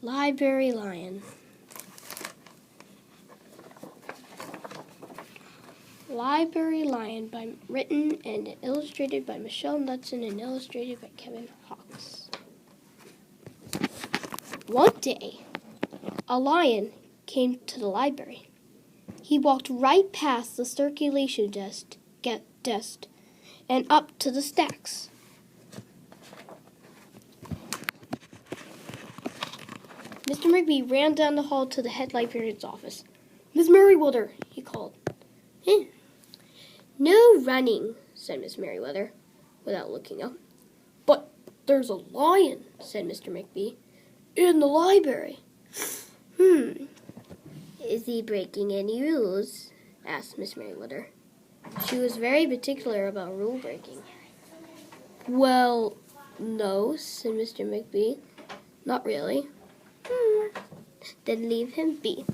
Library Lion. Library Lion, written and illustrated by Michelle Knudsen and illustrated by Kevin Hawkes. One day, a lion came to the library. He walked right past the circulation desk and up to the stacks. Mr. McBee ran down the hall to the head librarian's office. "Miss Merriweather," he called. "No running," said Miss Merriweather, without looking up. "But there's a lion," said Mr. McBee, "in the library." "Is he breaking any rules?" asked Miss Merriweather. She was very particular about rule breaking. "Well, no," said Mr. McBee. "Not really." "Then leave him be."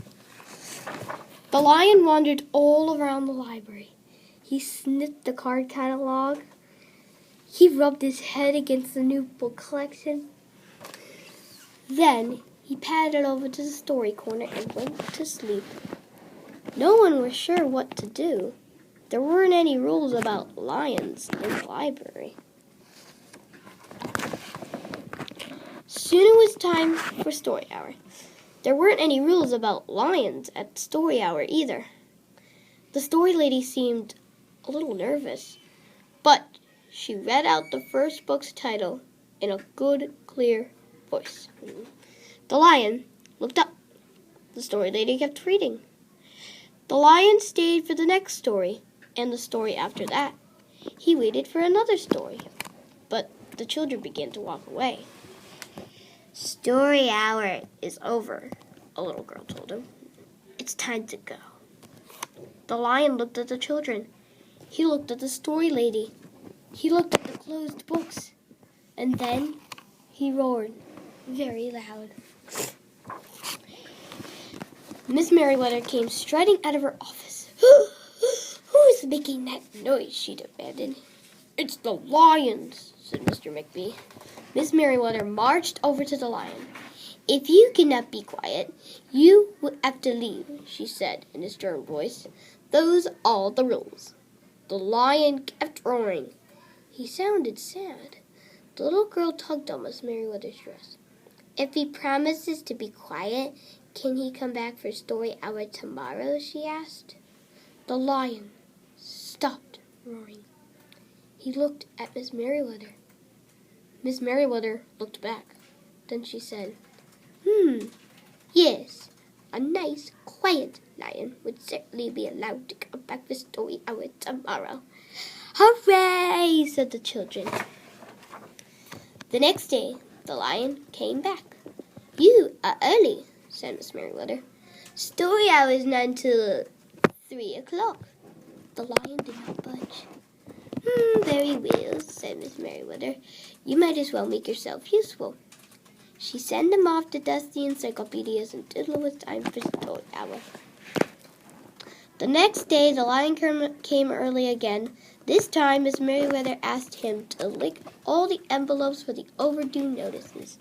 The lion wandered all around the library. He sniffed the card catalog. He rubbed his head against the new book collection. Then he padded over to the story corner and went to sleep. No one was sure what to do. There weren't any rules about lions in the library. Soon it was time for story hour. There weren't any rules about lions at story hour either. The story lady seemed a little nervous, but she read out the first book's title in a good, clear voice. The lion looked up. The story lady kept reading. The lion stayed for the next story, and the story after that. He waited for another story, but the children began to walk away. "Story hour is over," a little girl told him. "It's time to go." The lion looked at the children. He looked at the story lady. He looked at the closed books. And then he roared very loud. Miss Merriweather came striding out of her office. "Who is making that noise?" she demanded. "It's the lions," said Mr. McBee. Miss Merriweather marched over to the lion. "If you cannot be quiet, you will have to leave," she said in a stern voice. "Those are the rules." The lion kept roaring. He sounded sad. The little girl tugged on Miss Merriweather's dress. "If he promises to be quiet, can he come back for story hour tomorrow?" she asked. The lion stopped roaring. He looked at Miss Merriweather. Miss Merriweather looked back. Then she said, "Yes, a nice, quiet lion would certainly be allowed to come back for story hour tomorrow." "Hooray!" said the children. The next day, the lion came back. "You are early," said Miss Merriweather. "Story hour is not until 3 o'clock. The lion did not budge. "Very well," said Miss Merriweather. "You might as well make yourself useful." She sent him off to dust the encyclopedias until it was time for story hour. The next day, the lion came early again. This time, Miss Merriweather asked him to lick all the envelopes for the overdue notices.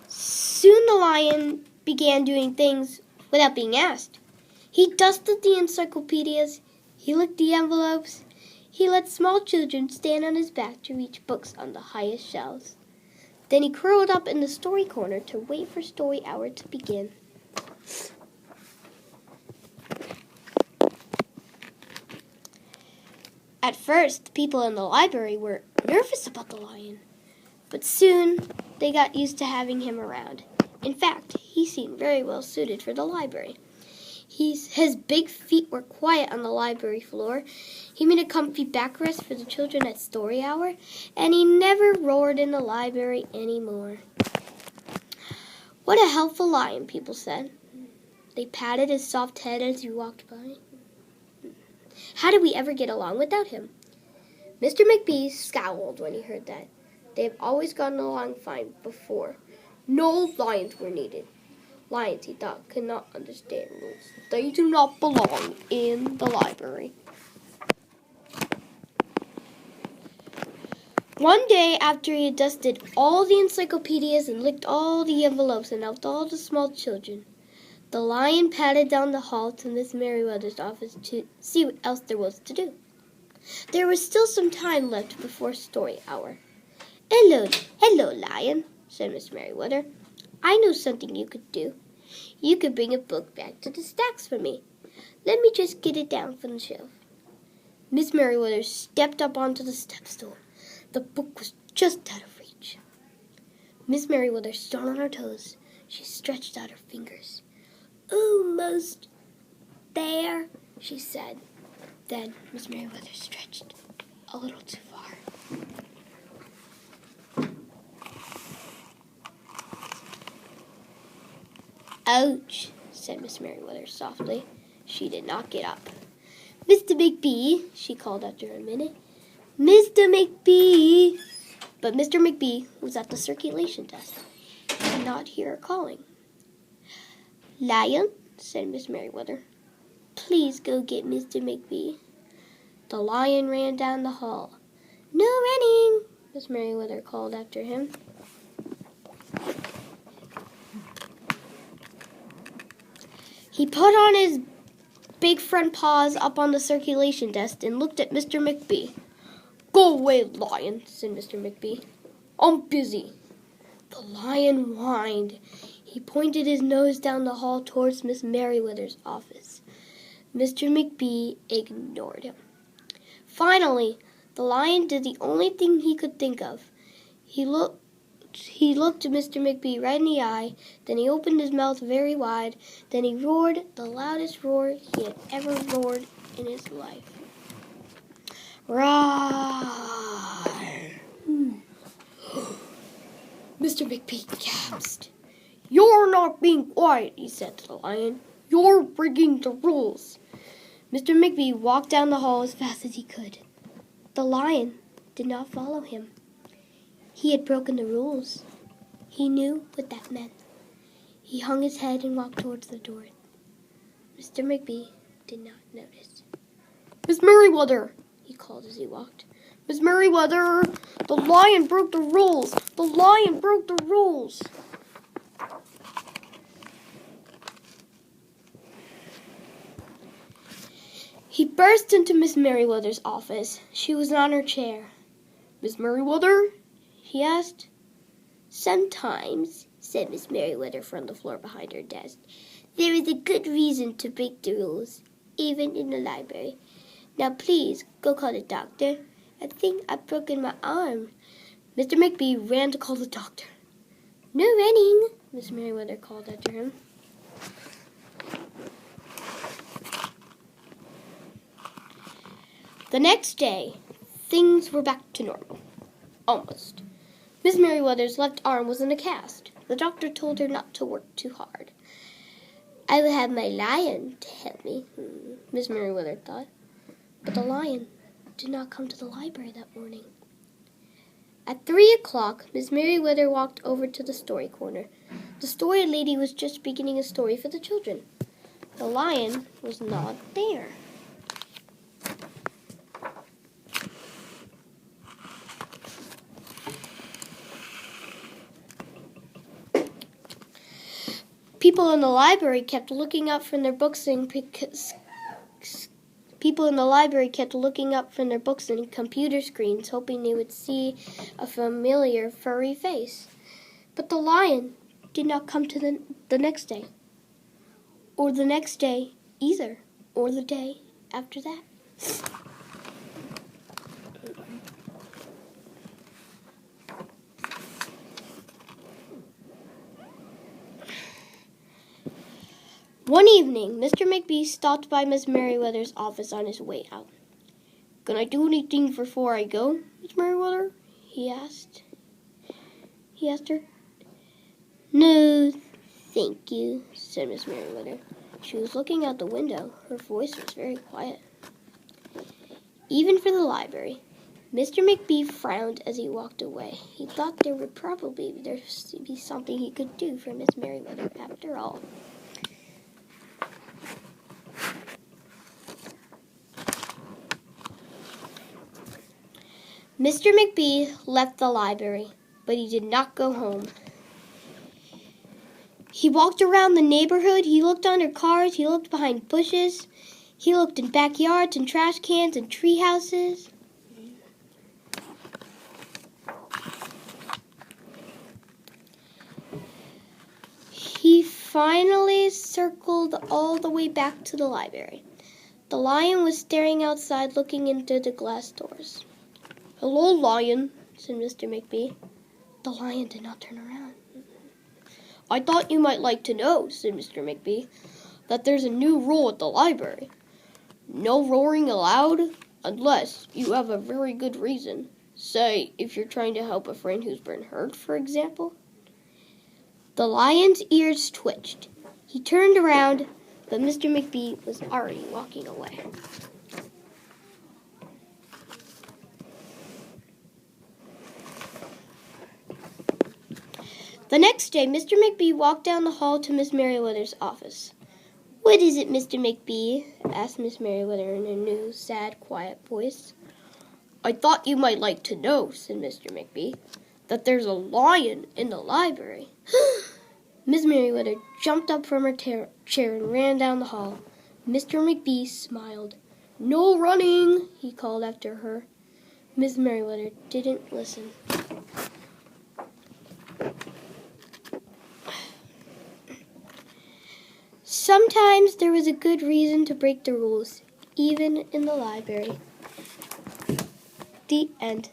Soon the lion began doing things without being asked. He dusted the encyclopedias. He licked the envelopes. He let small children stand on his back to reach books on the highest shelves. Then he curled up in the story corner to wait for story hour to begin. At first, the people in the library were nervous about the lion, but soon they got used to having him around. In fact, he seemed very well suited for the library. His big feet were quiet on the library floor. He made a comfy backrest for the children at story hour, and he never roared in the library anymore. "What a helpful lion," people said. They patted his soft head as he walked by. "How did we ever get along without him?" Mr. McBee scowled when he heard that. They have always gotten along fine before. No lions were needed. Lions, he thought, could not understand rules. They do not belong in the library. One day, after he had dusted all the encyclopedias and licked all the envelopes and helped all the small children, the lion padded down the hall to Miss Merryweather's office to see what else there was to do. There was still some time left before story hour. Hello, Lion, said Miss Merryweather. I know something you could do. You could bring a book back to the stacks for me. Let me just get it down from the shelf. Miss Merryweather stepped up onto the step stool. The book was just out of reach. Miss Merryweather stood on her toes. She stretched out her fingers. Almost there, she said. Then Miss Merryweather stretched a little too far. Ouch, said Miss Merryweather softly. She did not get up. Mr. McBee, she called after a minute. Mr. McBee. But Mr. McBee was at the circulation desk. He did not hear her calling. Lion, said Miss Merryweather, please go get Mr. McBee. The lion ran down the hall. No running, Miss Merryweather called after him. He put on his big front paws up on the circulation desk and looked at Mr. McBee. Go away, lion, said Mr. McBee. I'm busy. The lion whined. He pointed his nose down the hall towards Miss Merryweather's office. Mr. McBee ignored him. Finally, the lion did the only thing he could think of. He looked Mr. McBee right in the eye, then he opened his mouth very wide, then he roared the loudest roar he had ever roared in his life. Roar! Mr. McBee gasped. You're not being quiet, he said to the lion. You're breaking the rules. Mr. McBee walked down the hall as fast as he could. The lion did not follow him. He had broken the rules. He knew what that meant. He hung his head and walked towards the door. Mr. McBee did not notice. Miss Merryweather, he called as he walked. Miss Merryweather, the lion broke the rules. The lion broke the rules. He burst into Miss Merryweather's office. She was on her chair. Miss Merryweather? He asked. Sometimes, said Miss Merryweather from the floor behind her desk, there is a good reason to break the rules, even in the library. Now please, go call the doctor. I think I've broken my arm. Mr. McBee ran to call the doctor. No running, Miss Merryweather called after him. The next day, things were back to normal. Almost. Miss Merryweather's left arm was in a cast. The doctor told her not to work too hard. I will have my lion to help me, Miss Merryweather thought. But the lion did not come to the library that morning. At 3 o'clock, Miss Merryweather walked over to the story corner. The story lady was just beginning a story for the children. The lion was not there. People in the library kept looking up from their books and computer screens, hoping they would see a familiar furry face. But the lion did not come to the next day, or the next day either, or the day after that. One evening, Mr. McBee stopped by Miss Merryweather's office on his way out. Can I do anything before I go, Miss Merryweather? He asked her. No, thank you, said Miss Merryweather. She was looking out the window. Her voice was very quiet. Even for the library, Mr. McBee frowned as he walked away. He thought there would probably be something he could do for Miss Merryweather after all. Mr. McBee left the library, but he did not go home. He walked around the neighborhood. He looked under cars. He looked behind bushes. He looked in backyards and trash cans and tree houses. He finally circled all the way back to the library. The lion was staring outside, looking into the glass doors. "Hello, lion," said Mr. McBee. The lion did not turn around. "I thought you might like to know," said Mr. McBee, "that there's a new rule at the library. No roaring allowed unless you have a very good reason. Say, if you're trying to help a friend who's been hurt, for example." The lion's ears twitched. He turned around, but Mr. McBee was already walking away. The next day, Mr. McBee walked down the hall to Miss Merriweather's office. "What is it, Mr. McBee?" asked Miss Merriweather in a new, sad, quiet voice. "I thought you might like to know," said Mr. McBee, "that there's a lion in the library." Miss Merriweather jumped up from her chair and ran down the hall. Mr. McBee smiled. "No running," he called after her. Miss Merriweather didn't listen. Sometimes there was a good reason to break the rules, even in the library. The end.